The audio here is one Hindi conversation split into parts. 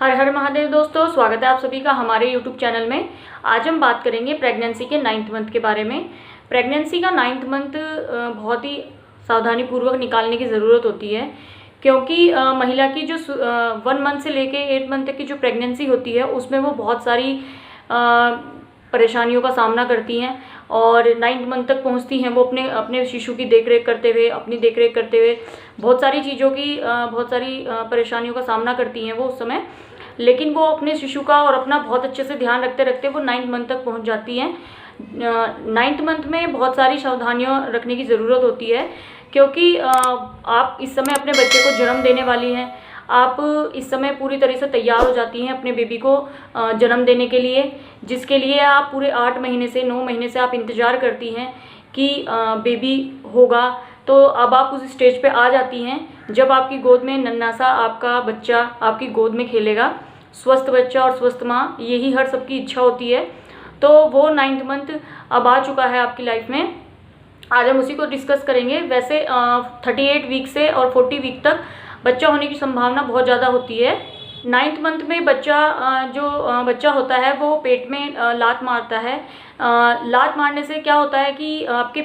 हर हर महादेव दोस्तों, स्वागत है आप सभी का हमारे यूट्यूब चैनल में। आज हम बात करेंगे प्रेगनेंसी के 9th मंथ के बारे में। प्रेगनेंसी का 9th मंथ बहुत ही सावधानी पूर्वक निकालने की ज़रूरत होती है, क्योंकि महिला की जो 1 मंथ से लेके 8 मंथ तक की जो प्रेगनेंसी होती है उसमें वो बहुत सारी परेशानियों का सामना करती हैं और 9th मंथ तक पहुंचती हैं। वो अपने अपने शिशु की देखरेख करते हुए, अपनी देखरेख करते हुए बहुत सारी चीज़ों की बहुत सारी परेशानियों का सामना करती हैं वो उस समय। लेकिन वो अपने शिशु का और अपना बहुत अच्छे से ध्यान रखते रखते वो 9th मंथ तक पहुंच जाती हैं। 9th मंथ में बहुत सारी सावधानियाँ रखने की ज़रूरत होती है, क्योंकि आप इस समय अपने बच्चे को जन्म देने वाली हैं। आप इस समय पूरी तरह से तैयार हो जाती हैं अपने बेबी को जन्म देने के लिए, जिसके लिए आप पूरे 8 महीने से 9 महीने से आप इंतज़ार करती हैं कि बेबी होगा। तो अब आप उस स्टेज पे आ जाती हैं जब आपकी गोद में नन्हा सा आपका बच्चा आपकी गोद में खेलेगा। स्वस्थ बच्चा और स्वस्थ माँ, यही हर सबकी इच्छा होती है। तो वो 9th मंथ अब आ चुका है आपकी लाइफ में। आज हम उसी को डिस्कस करेंगे। वैसे 38 वीक से और 40 वीक तक बच्चा होने की संभावना बहुत ज़्यादा होती है। 9th मंथ में बच्चा होता है वो पेट में लात मारता है। लात मारने से क्या होता है कि आपके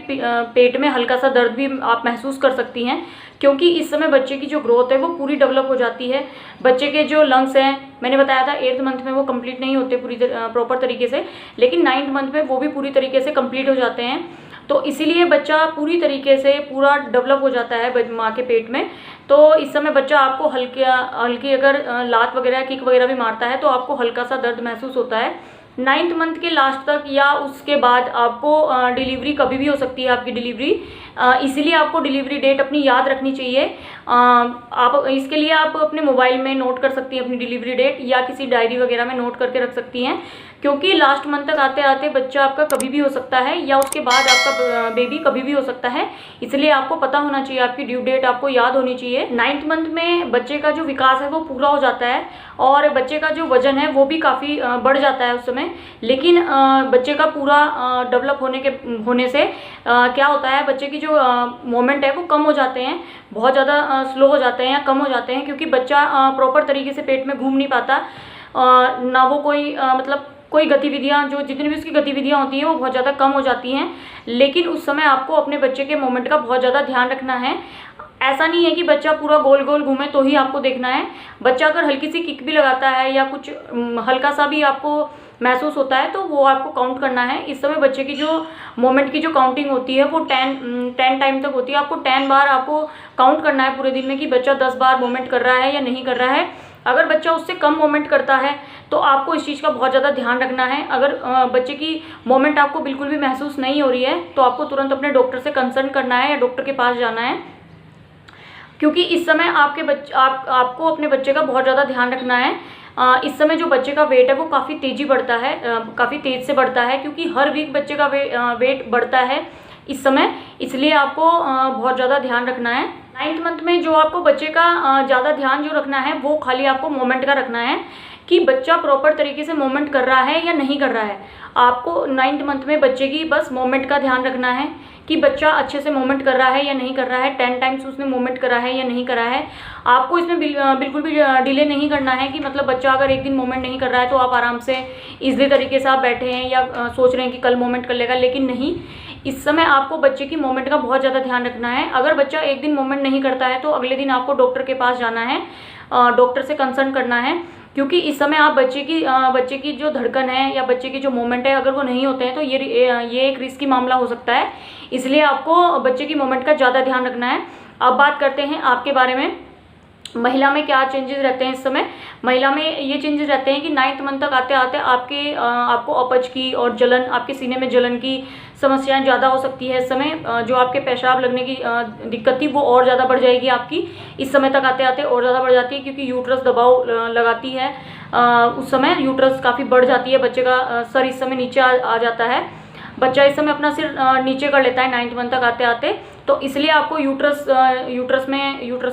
पेट में हल्का सा दर्द भी आप महसूस कर सकती हैं, क्योंकि इस समय बच्चे की जो ग्रोथ है वो पूरी डेवलप हो जाती है। बच्चे के जो लंग्स हैं, मैंने बताया था 8th मंथ में वो कंप्लीट नहीं होते पूरी प्रॉपर तरीके से, लेकिन 9th मंथ में वो भी पूरी तरीके से कंप्लीट हो जाते हैं। तो इसीलिए बच्चा पूरी तरीके से पूरा डेवलप हो जाता है माँ के पेट में। तो इस समय बच्चा आपको हल्की अगर लात वगैरह किक वगैरह भी मारता है तो आपको हल्का सा दर्द महसूस होता है। 9th मंथ के लास्ट तक या उसके बाद आपको डिलीवरी कभी भी हो सकती है आपकी डिलीवरी। इसीलिए आपको डिलीवरी डेट अपनी याद रखनी चाहिए। आप इसके लिए आप अपने मोबाइल में नोट कर सकती हैं अपनी डिलीवरी डेट, या किसी डायरी वगैरह में नोट करके रख सकती हैं, क्योंकि लास्ट मंथ तक आते आते बच्चा आपका कभी भी हो सकता है या उसके बाद आपका बेबी कभी भी हो सकता है। इसलिए आपको पता होना चाहिए, आपकी ड्यू डेट आपको याद होनी चाहिए। 9th मंथ में बच्चे का जो विकास है वो पूरा हो जाता है और बच्चे का जो वजन है वो भी काफ़ी बढ़ जाता है उस समय। लेकिन बच्चे का पूरा डेवलप होने से क्या होता है, बच्चे की जो मोमेंट है वो कम हो जाते हैं, बहुत ज़्यादा स्लो हो जाते हैं या कम हो जाते हैं, क्योंकि बच्चा प्रॉपर तरीके से पेट में घूम नहीं पाता। ना वो कोई गतिविधियाँ, जो जितनी भी उसकी गतिविधियाँ होती हैं वो बहुत ज़्यादा कम हो जाती हैं। लेकिन उस समय आपको अपने बच्चे के मोमेंट का बहुत ज़्यादा ध्यान रखना है। ऐसा नहीं है कि बच्चा पूरा गोल गोल घूमे तो ही आपको देखना है। बच्चा अगर हल्की सी किक भी लगाता है या कुछ हल्का सा भी आपको महसूस होता है तो वो आपको काउंट करना है। इस समय बच्चे की जो मोमेंट की जो काउंटिंग होती है वो 10 टाइम तक होती है। आपको 10 बार आपको काउंट करना है पूरे दिन में कि बच्चा 10 बार मोमेंट कर रहा है या नहीं कर रहा है। अगर बच्चा उससे कम मोमेंट करता है तो आपको इस चीज़ का बहुत ज़्यादा ध्यान रखना है। अगर बच्चे की मोमेंट आपको बिल्कुल भी महसूस नहीं हो रही है तो आपको तुरंत अपने डॉक्टर से कंसल्ट करना है या डॉक्टर के पास जाना है, क्योंकि इस समय आपको अपने बच्चे का बहुत ज़्यादा ध्यान रखना है। इस समय जो बच्चे का वेट है वो काफ़ी तेज़ी बढ़ता है, काफ़ी तेज़ से बढ़ता है, क्योंकि हर वीक बच्चे का वेट बढ़ता है इस समय। इसलिए आपको बहुत ज़्यादा ध्यान रखना है। 9th मंथ में जो आपको बच्चे का ज़्यादा ध्यान जो रखना है वो खाली आपको मोमेंट का रखना है कि बच्चा प्रॉपर तरीके से मोमेंट कर रहा है या नहीं कर रहा है। आपको 9th मंथ में बच्चे की बस मोमेंट का ध्यान रखना है कि बच्चा अच्छे से मोमेंट कर रहा है या नहीं कर रहा है, 10 टाइम्स उसने मोमेंट करा है या नहीं करा है। आपको इसमें बिल्कुल भी डिले नहीं करना है कि मतलब बच्चा अगर एक दिन मोमेंट नहीं कर रहा है तो आप आराम से ईज़िली तरीके से आप बैठे हैं या सोच रहे हैं कि कल मोमेंट कर लेगा, लेकिन नहीं। इस समय आपको बच्चे की मोमेंट का बहुत ज़्यादा ध्यान रखना है। अगर बच्चा एक दिन मोमेंट नहीं करता है तो अगले दिन आपको डॉक्टर के पास जाना है, डॉक्टर से कंसल्ट करना है, क्योंकि इस समय आप बच्चे की जो धड़कन है या बच्चे की जो मोमेंट है अगर वो नहीं होते हैं तो ये एक रिस्की मामला हो सकता है। इसलिए आपको बच्चे की मोमेंट का ज़्यादा ध्यान रखना है। अब बात करते हैं आपके बारे में, महिला में क्या चेंजेस रहते हैं इस समय। महिला में ये चेंजेस रहते हैं कि 9th मंथ तक आते आते आपको अपच की और जलन, आपके सीने में जलन की समस्याएं ज़्यादा हो सकती है। इस समय जो आपके पेशाब लगने की दिक्कत थी वो और ज़्यादा बढ़ जाएगी आपकी, इस समय तक आते आते और ज़्यादा बढ़ जाती है, क्योंकि यूट्रस दबाव लगाती है। उस समय यूट्रस काफ़ी बढ़ जाती है, बच्चे का सर इस समय नीचे आ जाता है। बच्चा इस समय अपना सिर नीचे कर लेता है 9th मंथ तक आते आते। तो इसलिए आपको यूट्रस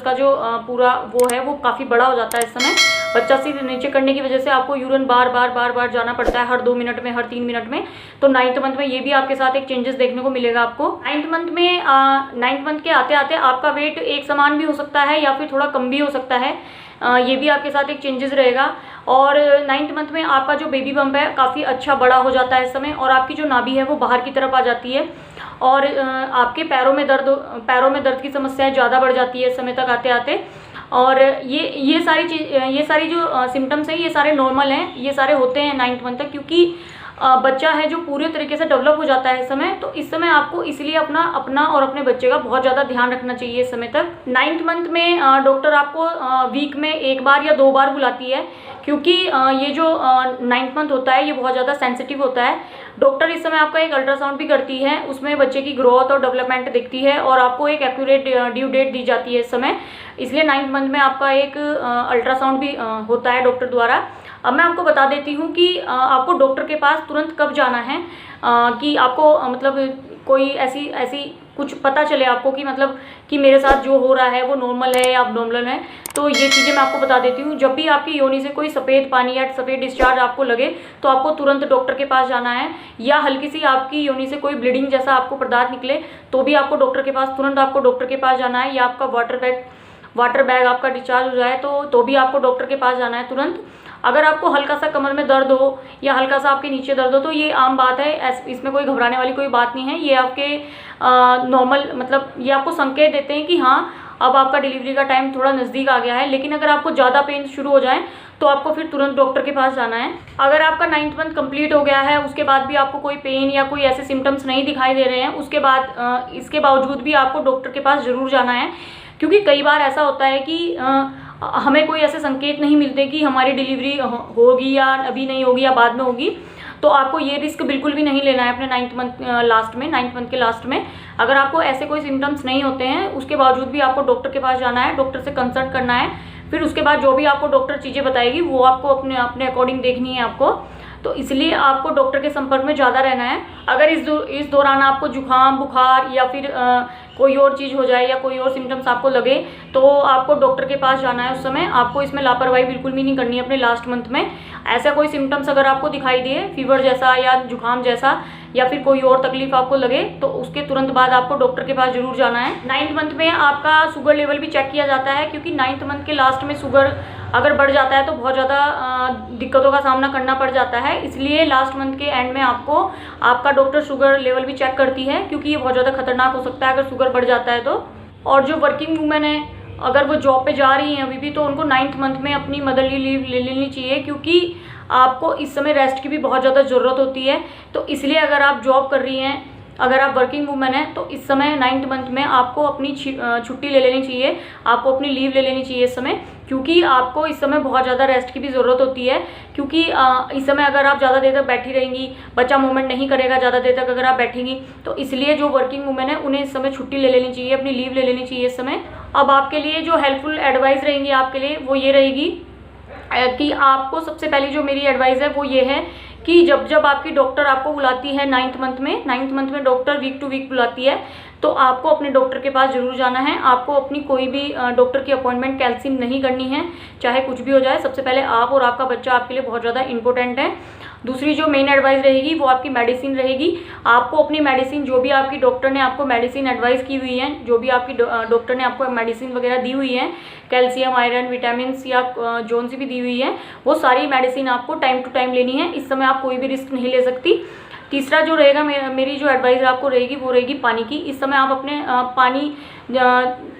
का जो पूरा वो है वो काफ़ी बड़ा हो जाता है इस समय। बच्चा सिर नीचे करने की वजह से आपको यूरिन बार बार जाना पड़ता है, हर 2 मिनट में, हर 3 मिनट में। तो 9th मंथ में ये भी आपके साथ एक चेंजेस देखने को मिलेगा आपको। 9th मंथ के आते आते आपका वेट एक समान भी हो सकता है या फिर थोड़ा कम भी हो सकता है, ये भी आपके साथ एक चेंजेस रहेगा। और 9th मंथ में आपका जो बेबी बम्प है काफ़ी अच्छा बड़ा हो जाता है इस समय, और आपकी जो नाभि है वो बाहर की तरफ आ जाती है, और आपके पैरों में दर्द की समस्याएं ज़्यादा बढ़ जाती है इस समय तक आते आते। और ये सारी जो सिम्टम्स हैं ये सारे नॉर्मल हैं, ये सारे होते हैं 9th मंथ तक, क्योंकि बच्चा है जो पूरे तरीके से डेवलप हो जाता है इस समय। तो इस समय आपको इसलिए अपना और अपने बच्चे का बहुत ज़्यादा ध्यान रखना चाहिए इस समय तक। 9th मंथ में डॉक्टर आपको वीक में 1 बार या 2 बार बुलाती है, क्योंकि ये जो 9th मंथ होता है ये बहुत ज़्यादा सेंसिटिव होता है। डॉक्टर इस समय आपका एक अल्ट्रासाउंड भी करती है, उसमें बच्चे की ग्रोथ और डेवलपमेंट दिखती है, और आपको एक एक्यूरेट ड्यू डेट दी जाती है इस समय। इसलिए 9th मंथ में आपका एक अल्ट्रासाउंड भी होता है डॉक्टर द्वारा। अब मैं आपको बता देती हूँ कि आपको डॉक्टर के पास तुरंत कब जाना है, कि आपको मतलब कोई ऐसी कुछ पता चले आपको कि मतलब कि मेरे साथ जो हो रहा है वो नॉर्मल है या अबनॉर्मल है। तो ये चीज़ें मैं आपको बता देती हूँ। जब भी आपकी योनि से कोई सफ़ेद पानी या सफ़ेद डिस्चार्ज आपको लगे तो आपको तुरंत डॉक्टर के पास जाना है, या हल्की सी आपकी योनि से कोई ब्लीडिंग जैसा आपको पदार्थ निकले तो भी आपको डॉक्टर के पास जाना है, या आपका वाटर बैग आपका डिस्चार्ज हो जाए तो भी आपको डॉक्टर के पास जाना है तुरंत। अगर आपको हल्का सा कमर में दर्द हो या हल्का सा आपके नीचे दर्द हो तो ये आम बात है, इसमें कोई घबराने वाली कोई बात नहीं है। ये आपके नॉर्मल मतलब ये आपको संकेत देते हैं कि हाँ अब आपका डिलीवरी का टाइम थोड़ा नज़दीक आ गया है। लेकिन अगर आपको ज़्यादा पेन शुरू हो जाए तो आपको फिर तुरंत डॉक्टर के पास जाना है। अगर आपका 9th मंथ कंप्लीट हो गया है, उसके बाद भी आपको कोई पेन या कोई ऐसे सिम्टम्स नहीं दिखाई दे रहे हैं, इसके बावजूद भी आपको डॉक्टर के पास ज़रूर जाना है, क्योंकि कई बार ऐसा होता है कि हमें कोई ऐसे संकेत नहीं मिलते कि हमारी डिलीवरी होगी या अभी नहीं होगी या बाद में होगी। तो आपको ये रिस्क बिल्कुल भी नहीं लेना है अपने 9th मंथ के लास्ट में। अगर आपको ऐसे कोई सिम्टम्स नहीं होते हैं उसके बावजूद भी आपको डॉक्टर के पास जाना है, डॉक्टर से कंसल्ट करना है। फिर उसके बाद जो भी आपको डॉक्टर चीज़ें बताएगी वो आपको अपने अकॉर्डिंग देखनी है आपको। तो इसलिए आपको डॉक्टर के संपर्क में ज़्यादा रहना है। अगर इस दौरान आपको जुकाम, बुखार या फिर कोई और चीज़ हो जाए या कोई और सिम्टम्स आपको लगे तो आपको डॉक्टर के पास जाना है। उस समय आपको इसमें लापरवाही बिल्कुल भी नहीं करनी है अपने लास्ट मंथ में। ऐसा कोई सिम्टम्स अगर आपको दिखाई दे, फीवर जैसा या जुकाम जैसा या फिर कोई और तकलीफ आपको लगे तो उसके तुरंत बाद आपको डॉक्टर के पास जरूर जाना है। 9th मंथ में आपका शुगर लेवल भी चेक किया जाता है, क्योंकि 9th मंथ के लास्ट में शुगर अगर बढ़ जाता है तो बहुत ज़्यादा दिक्कतों का सामना करना पड़ जाता है। इसलिए लास्ट मंथ के एंड में आपका डॉक्टर शुगर लेवल भी चेक करती है, क्योंकि ये बहुत ज़्यादा खतरनाक हो सकता है अगर शुगर बढ़ जाता है तो। और जो वर्किंग वूमेन है अगर वो जॉब पे जा रही हैं अभी भी, तो उनको 9th मंथ में अपनी मदरली लीव ले लेनी चाहिए, क्योंकि आपको इस समय रेस्ट की भी बहुत ज़्यादा ज़रूरत होती है। तो इसलिए अगर आप जॉब कर रही हैं, अगर आप वर्किंग वूमेन हैं तो इस समय 9th मंथ में आपको अपनी छुट्टी ले लेनी चाहिए, आपको अपनी लीव ले लेनी चाहिए इस समय, क्योंकि आपको इस समय बहुत ज़्यादा रेस्ट की भी ज़रूरत होती है। क्योंकि इस समय अगर आप ज़्यादा देर तक बैठी रहेंगी, बच्चा मूवमेंट नहीं करेगा ज़्यादा देर तक अगर आप बैठेंगी, तो इसलिए जो वर्किंग वूमेन है उन्हें इस समय छुट्टी ले लेनी चाहिए, अपनी लीव ले लेनी चाहिए इस समय। अब आपके लिए जो हेल्पफुल एडवाइस रहेंगी आपके लिए वो ये रहेगी कि आपको सबसे पहली जो मेरी एडवाइस है वो ये है कि जब आपकी डॉक्टर आपको बुलाती है 9th मंथ में डॉक्टर वीक टू वीक बुलाती है, तो आपको अपने डॉक्टर के पास ज़रूर जाना है। आपको अपनी कोई भी डॉक्टर की अपॉइंटमेंट कैंसिल नहीं करनी है, चाहे कुछ भी हो जाए। सबसे पहले आप और आपका बच्चा आपके लिए बहुत ज़्यादा इंपॉर्टेंट है। दूसरी जो मेन एडवाइस रहेगी वो आपकी मेडिसिन रहेगी। आपको अपनी मेडिसिन जो भी आपकी डॉक्टर ने आपको मेडिसिन एडवाइस की हुई है, जो भी आपकी डॉक्टर ने आपको मेडिसिन वगैरह दी हुई है, कैल्शियम, आयरन, विटामिन या जोन सी भी दी हुई है, वो सारी मेडिसिन आपको टाइम टू टाइम लेनी है। इस समय आप कोई भी रिस्क नहीं ले सकती। तीसरा जो रहेगा मेरी जो एडवाइस आपको रहेगी वो रहेगी पानी की। इस समय आप अपने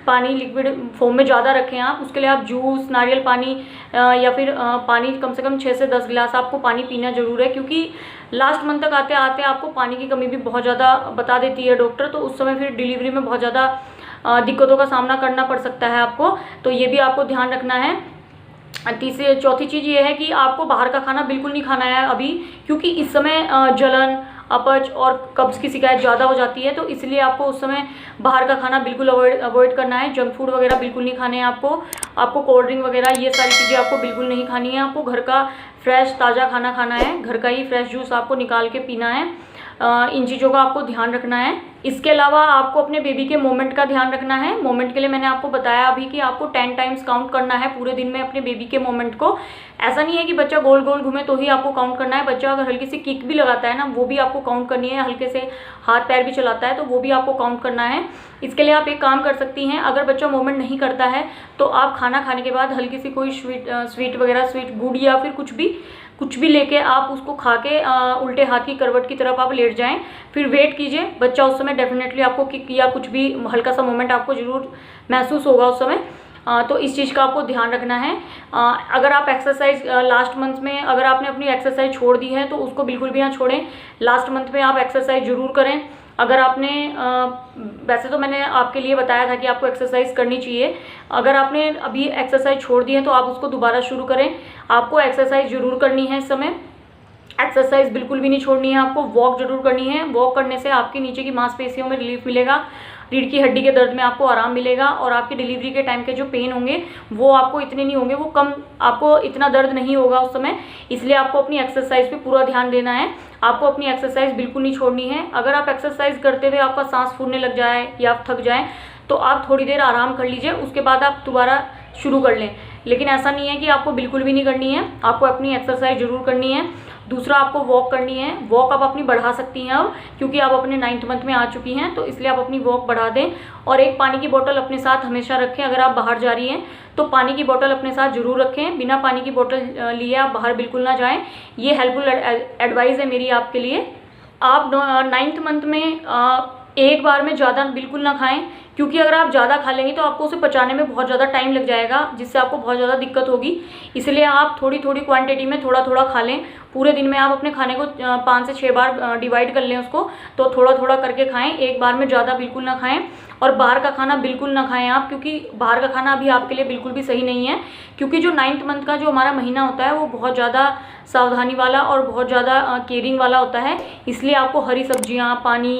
पानी लिक्विड फॉर्म में ज़्यादा रखें आप। उसके लिए आप जूस, नारियल पानी या फिर पानी कम से कम 6 से 10 गिलास आपको पानी पीना ज़रूर है, क्योंकि लास्ट मंथ तक आते आते आपको पानी की कमी भी बहुत ज़्यादा बता देती है डॉक्टर। तो उस समय फिर डिलीवरी में बहुत ज़्यादा दिक्कतों का सामना करना पड़ सकता है आपको, तो ये भी आपको ध्यान रखना है। चौथी चीज़ ये है कि आपको बाहर का खाना बिल्कुल नहीं खाना है अभी, क्योंकि इस समय जलन, अपच और कब्ज़ की शिकायत ज़्यादा हो जाती है। तो इसलिए आपको उस समय बाहर का खाना बिल्कुल अवॉइड करना है। जंक फूड वगैरह बिल्कुल नहीं खाने हैं आपको कोल्ड ड्रिंक वगैरह ये सारी चीज़ें आपको बिल्कुल नहीं खानी है। आपको घर का फ्रेश ताज़ा खाना खाना है, घर का ही फ्रेश जूस आपको निकाल के पीना है। इन चीज़ों का आपको ध्यान रखना है। इसके अलावा आपको अपने बेबी के मोमेंट का ध्यान रखना है। मोमेंट के लिए मैंने आपको बताया अभी कि आपको 10 टाइम्स काउंट करना है पूरे दिन में अपने बेबी के मोमेंट को। ऐसा नहीं है कि बच्चा गोल गोल घूमे तो ही आपको काउंट करना है। बच्चा अगर हल्की सी किक भी लगाता है ना, वो भी आपको काउंट करनी है। हल्के से हाथ पैर भी चलाता है तो वो भी आपको काउंट करना है। इसके लिए आप एक काम कर सकती हैं, अगर बच्चा मोमेंट नहीं करता है तो आप खाना खाने के बाद हल्की सी कोई स्वीट वगैरह, स्वीट गुड़ या फिर कुछ भी लेके आप उसको खा के उल्टे हाथ की करवट की तरफ आप लेट जाएं। फिर वेट कीजिए, बच्चा उस समय डेफिनेटली आपको किक या कुछ भी हल्का सा मोमेंट आपको ज़रूर महसूस होगा उस समय। तो इस चीज़ का आपको ध्यान रखना है। अगर आप एक्सरसाइज लास्ट मंथ में अगर आपने अपनी एक्सरसाइज छोड़ दी है तो उसको बिल्कुल भी ना छोड़ें। लास्ट मंथ में आप एक्सरसाइज ज़रूर करें। अगर आपने वैसे तो मैंने आपके लिए बताया था कि आपको एक्सरसाइज करनी चाहिए। अगर आपने अभी एक्सरसाइज छोड़ दी है तो आप उसको दोबारा शुरू करें। आपको एक्सरसाइज ज़रूर करनी है इस समय। एक्सरसाइज बिल्कुल भी नहीं छोड़नी है आपको। वॉक जरूर करनी है। वॉक करने से आपके नीचे की मांसपेशियों में रिलीफ मिलेगा, रीढ़ की हड्डी के दर्द में आपको आराम मिलेगा और आपकी डिलीवरी के टाइम के जो पेन होंगे वो आपको इतने नहीं होंगे, वो कम, आपको इतना दर्द नहीं होगा उस समय। इसलिए आपको अपनी एक्सरसाइज पे पूरा ध्यान देना है। आपको अपनी एक्सरसाइज बिल्कुल नहीं छोड़नी है। अगर आप एक्सरसाइज करते हुए आपका सांस फूलने लग जाए या आप थक जाए तो आप थोड़ी देर आराम कर लीजिए, उसके बाद आप दोबारा शुरू कर लें। लेकिन ऐसा नहीं है कि आपको बिल्कुल भी नहीं करनी है, आपको अपनी एक्सरसाइज जरूर करनी है। दूसरा, आपको वॉक करनी है। वॉक आप अपनी बढ़ा सकती हैं अब, क्योंकि आप अपने 9th मंथ में आ चुकी हैं, तो इसलिए आप अपनी वॉक बढ़ा दें। और एक पानी की बोतल अपने साथ हमेशा रखें। अगर आप बाहर जा रही हैं तो पानी की बोतल अपने साथ जरूर रखें। बिना पानी की बोतल लिए आप बाहर बिल्कुल ना जाएं। ये हेल्पफुल एडवाइस है मेरी आपके लिए। आप 9th मंथ में एक बार में ज़्यादा बिल्कुल ना खाएं, क्योंकि अगर आप ज़्यादा खा लेंगे तो आपको उसे पचाने में बहुत ज़्यादा टाइम लग जाएगा, जिससे आपको बहुत ज़्यादा दिक्कत होगी। इसलिए आप थोड़ी थोड़ी क्वांटिटी में थोड़ा थोड़ा खा लें। पूरे दिन में आप अपने खाने को 5 से 6 बार डिवाइड कर लें उसको, तो थोड़ा थोड़ा करके खाएं। एक बार में ज़्यादा बिल्कुल ना खाएं। और बाहर का खाना बिल्कुल ना खाएं आप, क्योंकि बाहर का खाना अभी आपके लिए बिल्कुल भी सही नहीं है। क्योंकि जो 9th मंथ का जो हमारा महीना होता है वो बहुत ज़्यादा सावधानी वाला और बहुत ज़्यादा केयरिंग वाला होता है। इसलिए आपको हरी सब्जियाँ, पानी,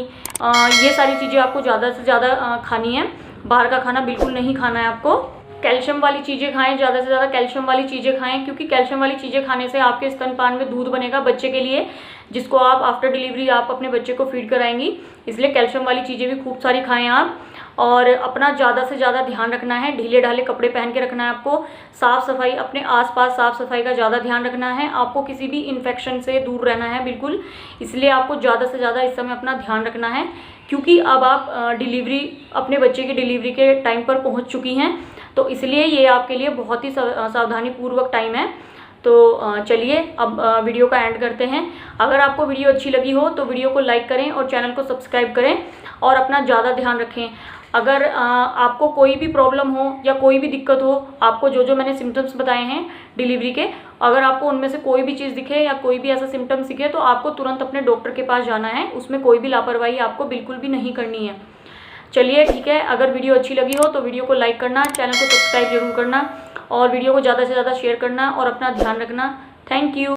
ये सारी चीज़ें आपको ज़्यादा से ज़्यादा खानी है। बाहर का खाना बिल्कुल नहीं खाना है आपको। कैल्शियम वाली चीज़ें खाएं, ज़्यादा से ज़्यादा कैल्शियम वाली चीज़ें खाएं, क्योंकि कैल्शियम वाली चीज़ें खाने से आपके स्तनपान में दूध बनेगा बच्चे के लिए, जिसको आप आफ्टर डिलीवरी आप अपने बच्चे को फीड कराएंगी। इसलिए कैल्शियम वाली चीज़ें भी खूब सारी खाएं आप। और अपना ज़्यादा से ज़्यादा ध्यान रखना है। ढीले ढाले कपड़े पहन के रखना है आपको। साफ़ सफाई, अपने आसपास साफ़ सफाई का ज़्यादा ध्यान रखना है। आपको किसी भी इन्फेक्शन से दूर रहना है बिल्कुल। इसलिए आपको ज़्यादा से ज़्यादा इस समय अपना ध्यान रखना है, क्योंकि अब आप अपने बच्चे की डिलीवरी के टाइम पर पहुँच चुकी हैं। तो इसलिए ये आपके लिए बहुत ही सावधानीपूर्वक टाइम है। तो चलिए अब वीडियो का एंड करते हैं। अगर आपको वीडियो अच्छी लगी हो तो वीडियो को लाइक करें और चैनल को सब्सक्राइब करें और अपना ज़्यादा ध्यान रखें। अगर आपको कोई भी प्रॉब्लम हो या कोई भी दिक्कत हो, आपको जो मैंने सिम्टम्स बताए हैं डिलीवरी के, अगर आपको उनमें से कोई भी चीज़ दिखे या कोई भी ऐसा सिम्टम्स दिखे तो आपको तुरंत अपने डॉक्टर के पास जाना है। उसमें कोई भी लापरवाही आपको बिल्कुल भी नहीं करनी है। चलिए ठीक है, अगर वीडियो अच्छी लगी हो तो वीडियो को लाइक करना, चैनल को सब्सक्राइब जरूर करना और वीडियो को ज़्यादा से ज़्यादा शेयर करना और अपना ध्यान रखना। Thank you.